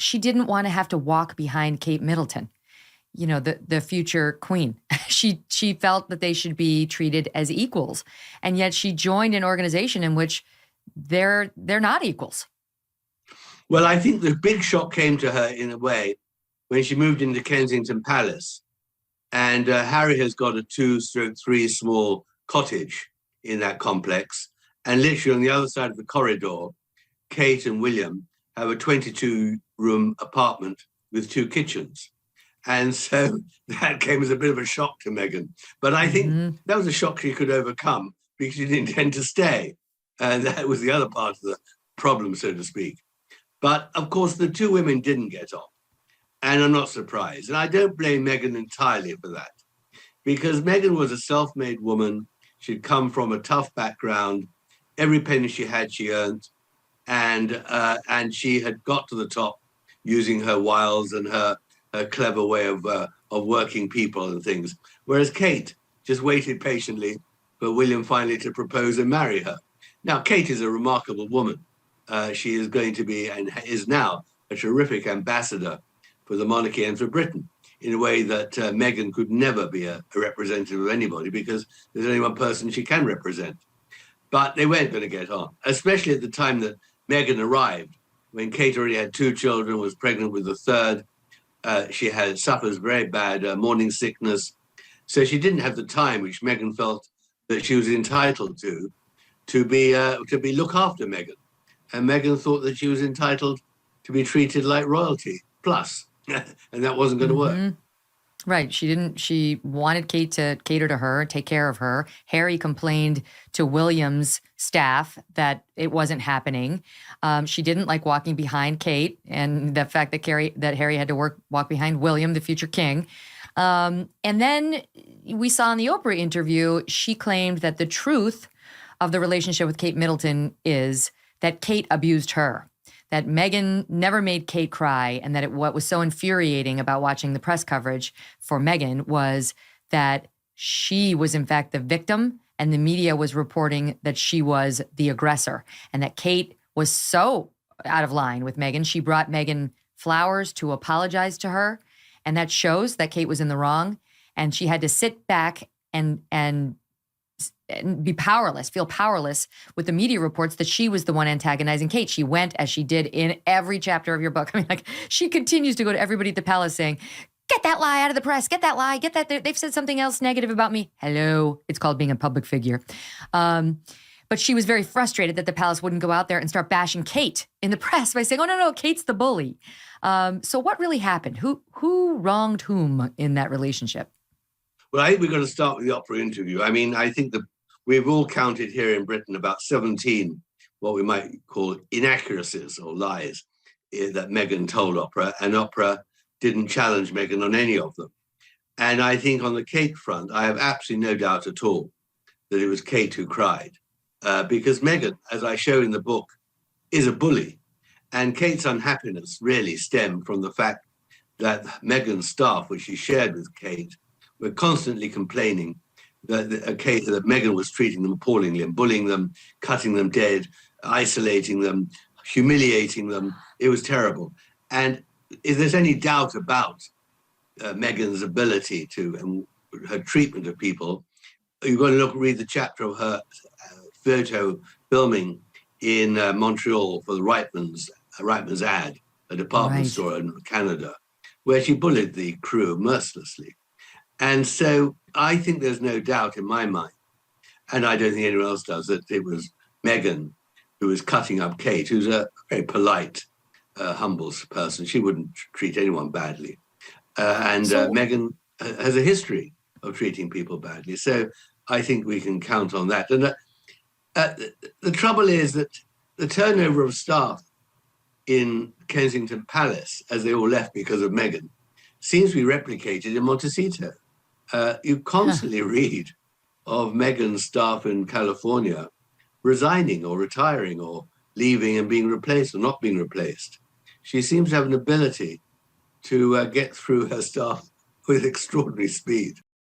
she didn't want to have to walk behind Kate Middleton, the future queen. She felt that they should be treated as equals. And yet she joined an organization in which they're not equals. Well, I think the big shock came to her in a way when she moved into Kensington Palace. And Harry has got a 2/3 small cottage in that complex. And literally on the other side of the corridor, Kate and William have a 22-room apartment with 2 kitchens. And so that came as a bit of a shock to Meghan. But I think that was a shock she could overcome because she didn't intend to stay. And that was the other part of the problem, so to speak. But of course, the 2 women didn't get on. And I'm not surprised. And I don't blame Meghan entirely for that, because Meghan was a self-made woman. She'd come from a tough background. Every penny she had, she earned. And she had got to the top using her wiles and her clever way of working people and things. Whereas Kate just waited patiently for William finally to propose and marry her. Now, Kate is a remarkable woman. She is going to be, and is now, a terrific ambassador for the monarchy and for Britain, in a way that Meghan could never be a representative of anybody, because there's only one person she can represent. But they weren't going to get on, especially at the time that Meghan arrived, when Kate already had 2 children, was pregnant with the 3rd. She suffers very bad morning sickness. So she didn't have the time, which Meghan felt that she was entitled to be look after Meghan. And Meghan thought that she was entitled to be treated like royalty, plus. And that wasn't going to work. Right. She wanted Kate to cater to her, take care of her. Harry complained to William's staff that it wasn't happening. She didn't like walking behind Kate, and the fact that Harry had to walk behind William, the future king. And then we saw in the Oprah interview, she claimed that the truth of the relationship with Kate Middleton is that Kate abused her, that Meghan never made Kate cry, and that what was so infuriating about watching the press coverage for Meghan was that she was in fact the victim and the media was reporting that she was the aggressor, and that Kate was so out of line with Meghan. She brought Meghan flowers to apologize to her, and that shows that Kate was in the wrong, and she had to sit back and be powerless, feel powerless with the media reports that she was the one antagonizing Kate. She went, as she did in every chapter of your book. I mean, like, she continues to go to everybody at the palace saying, get that lie out of the press, get that lie, get that, they've said something else negative about me. Hello, it's called being a public figure. But she was very frustrated that the palace wouldn't go out there and start bashing Kate in the press by saying, oh, no, Kate's the bully. So what really happened? Who wronged whom in that relationship? Well, I think we're going to start with the Oprah interview. I mean, I think we've all counted here in Britain about 17 what we might call inaccuracies or lies that Meghan told Oprah, and Oprah didn't challenge Meghan on any of them. And I think on the Kate front, I have absolutely no doubt at all that it was Kate who cried, because Meghan, as I show in the book, is a bully. And Kate's unhappiness really stemmed from the fact that Meghan's staff, which she shared with Kate, were constantly complaining that Meghan was treating them appallingly and bullying them, cutting them dead, isolating them, humiliating them. It was terrible. And if there's any doubt about Meghan's ability and her treatment of people, you've got to read the chapter of her photo filming in Montreal for the Reitman's ad, a department store in Canada, where she bullied the crew mercilessly. And so I think there's no doubt in my mind, and I don't think anyone else does, that it was Meghan who was cutting up Kate, who's a very polite, humble person. She wouldn't treat anyone badly. Meghan has a history of treating people badly. So I think we can count on that. And the trouble is that the turnover of staff in Kensington Palace, as they all left because of Meghan, seems to be replicated in Montecito. You constantly read of Meghan's staff in California resigning or retiring or leaving and being replaced or not being replaced. She seems to have an ability to get through her staff with extraordinary speed.